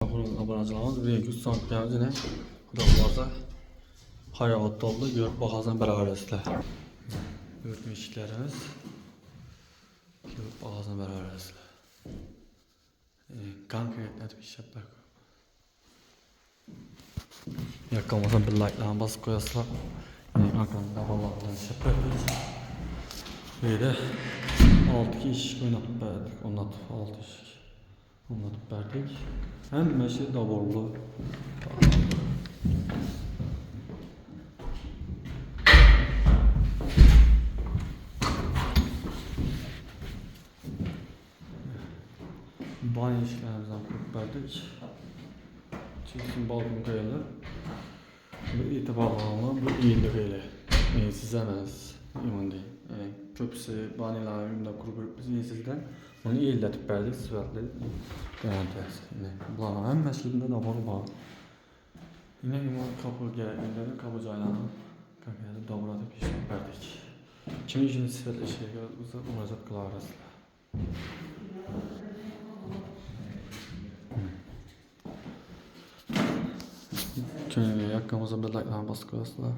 Obunachilarimiz bir yuz so'mkamiz yine Xudo xohlasa hayot oldu. Görüp bakarsan berabersizlar. Görüp eshiklarimiz. Görüp bakarsan berabersizlar. Konkretnet bir şey bak. Yakılmasa bir like'larını basıp koyasılar. Arkamda vallahi şey yapıyoruz. Böyle 6 iş oynatıp verdik. Onlatıp 6 iş. Onlatıp verdik. Hem şey davarlı. Banyo işlerimizden kurup verdik. Çeksin balkon kayalı. Bu itibarlı, bu iyilik öyle. Siz emez, iman değil. Köpüsü banyolarında kurup biz sizden onu iyiletip verdik, sıfatlı garantiyası. Bunların hem meşgulünde de var. Yine iman kapı gereklileri kapı caylarını kapıya davratıp işlep verdik. Kimi için sıfatlı şeyler müracaat kılarız. Yakınımıza bir like'larını basıp koyasılar.